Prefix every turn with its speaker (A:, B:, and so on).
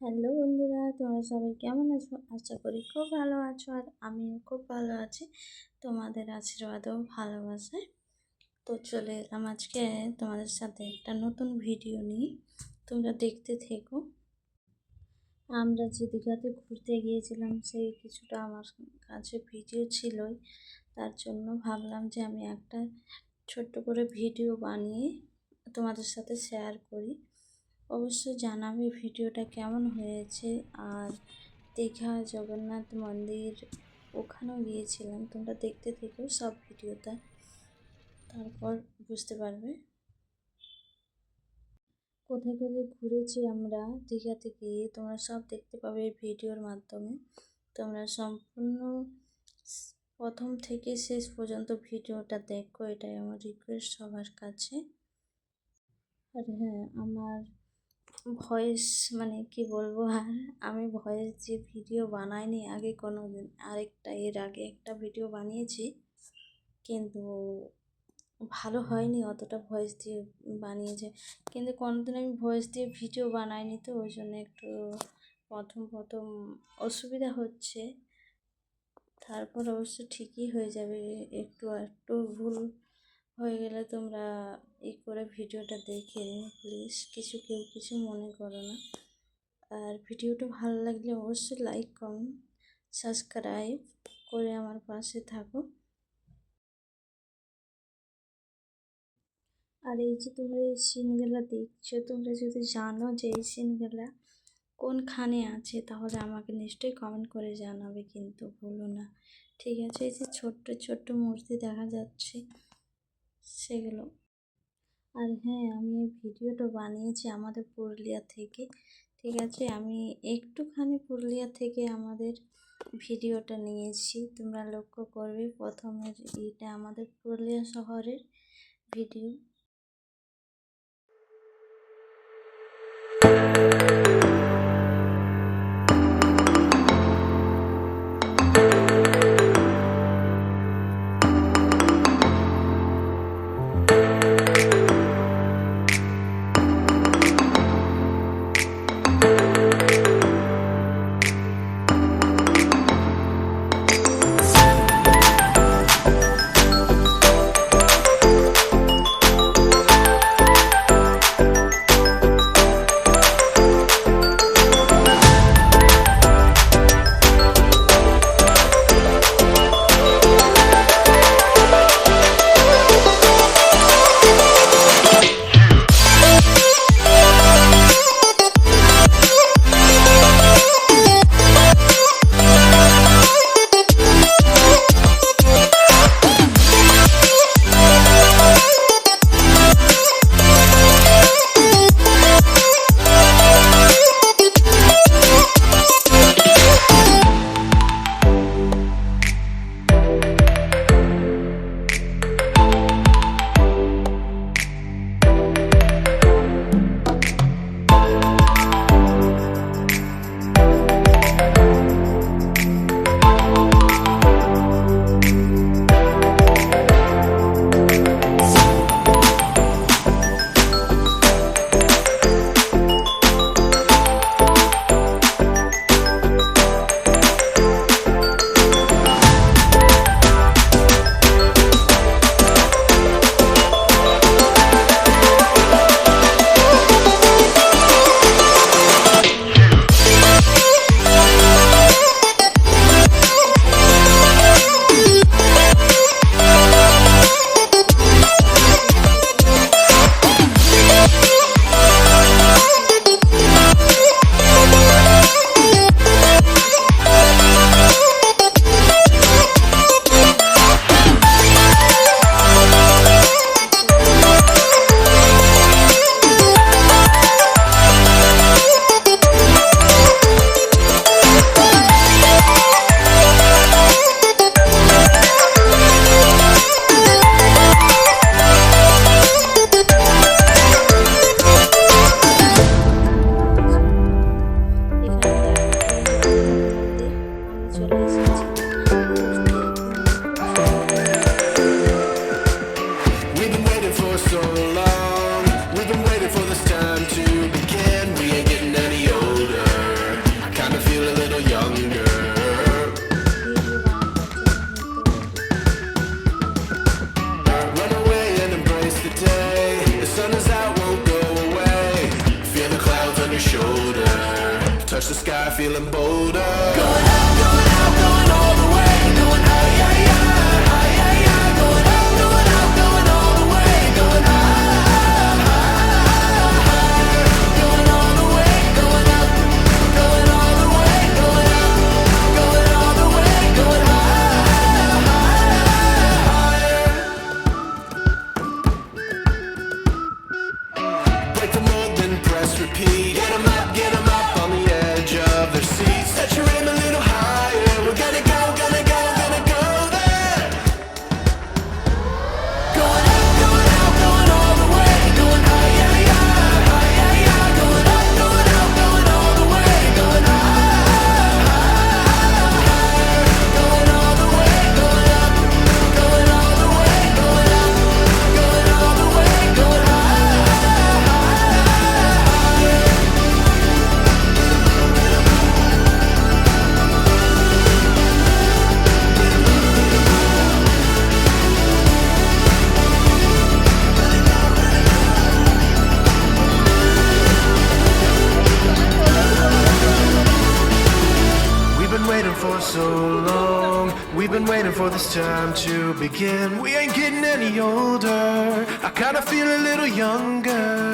A: Hello বন্ধুরা, তোমরা সবাই কেমন আছো? আশা করি খুব ভালো আছো, আর আমিও খুব ভালো আছি তোমাদের আশীর্বাদ ও ভালোবাসায়। তো চলে এলাম আজকে তোমাদের সাথে একটা নতুন ভিডিও নিয়ে, তোমরা দেখতে থেকো। আমরা যে দীঘাতে ঘুরতে গিয়েছিলাম সেই কিছুটা আমার কাছে ভিডিও ছিলই, তার জন্য ভাবলাম যে আমি একটা ছোট্ট করে ভিডিও বানিয়ে তোমাদের সাথে শেয়ার করি। অবশ্যই জানাবে ভিডিওটা কেমন হয়েছে। আর দীঘা জগন্নাথ মন্দির ওখানেও গিয়েছিলাম, তোমরা দেখতে থেকো সব ভিডিওটা, তারপর বুঝতে পারবে কোথায় কোথায় ঘুরেছি আমরা দীঘাতে গিয়ে। তোমরা সব দেখতে পাবে এই ভিডিওর মাধ্যমে। তোমরা সম্পূর্ণ প্রথম থেকে শেষ পর্যন্ত ভিডিওটা দেখো, এটাই আমার রিকোয়েস্ট সবার কাছে। আর হ্যাঁ, আমার ভয়েস মানে কি বলবো, আর আমি ভয়েস যে ভিডিও বানাইনি আগে কোনো দিন। এর আগে একটা ভিডিও বানিয়েছি, কিন্তু ভালো হয়নি অতটা ভয়েস দিয়ে বানিয়েছে। কিন্তু কোনোদিন আমি ভয়েস দিয়ে ভিডিও বানাইনি, তো ওই জন্য একটু প্রথম অসুবিধা হচ্ছে। তারপর অবশ্য ঠিকই হয়ে যাবে। একটু ভুল হয়ে গেলে তোমরা করে ভিডিওটা দেখে নিও প্লিজ, কেউ কিছু মনে করো না। আর ভিডিওটা ভালো লাগলে অবশ্যই লাইক কমেন্ট সাবস্ক্রাইব করে আমার পাশে থাকো। আর এই যে তোমরা এই সিনগুলো দেখছো, তোমরা যদি জানো যে এই সিনগুলা কোনখানে আছে তাহলে আমাকে নিশ্চয়ই কমেন্ট করে জানাবে, কিন্তু ভুলো না, ঠিক আছে? এই যে ছোট্ট ছোট্ট মূর্তি দেখা যাচ্ছে সেগুলো। আর হ্যাঁ, আমি এই ভিডিওটা বানিয়েছি আমাদের পুরুলিয়া থেকে, ঠিক আছে? আমি একটুখানি পুরুলিয়া থেকে আমাদের ভিডিওটা নিয়েছি, তোমরা লক্ষ্য করবে প্রথমে এটা আমাদের পুরুলিয়া শহরের video.
B: sun is out, won't go away. Feel the clouds on your shoulder. Touch the sky, feeling bolder. Going out, going out, going all the way. Going high, yeah, yeah, high, yeah, yeah. Going out, going out, going all the way. Going high, higher. Going all the way, going up. Going all the way, going up. Going all the way, going higher. Break the mold, then press repeat. Get 'em up on the edge of their seats. Set your aim a little higher. We're gonna go, gonna go, gonna go there. Going up, going out, going all the way. Going high, yeah, yeah, high, yeah, yeah. Going up, going out, going all the way. Going high, higher. Going all the way, going up. Going all the way, going up. Going all the way, going high. We've been waiting for so long. We've been waiting for this time to begin. We ain't getting any older. I kinda feel a little younger.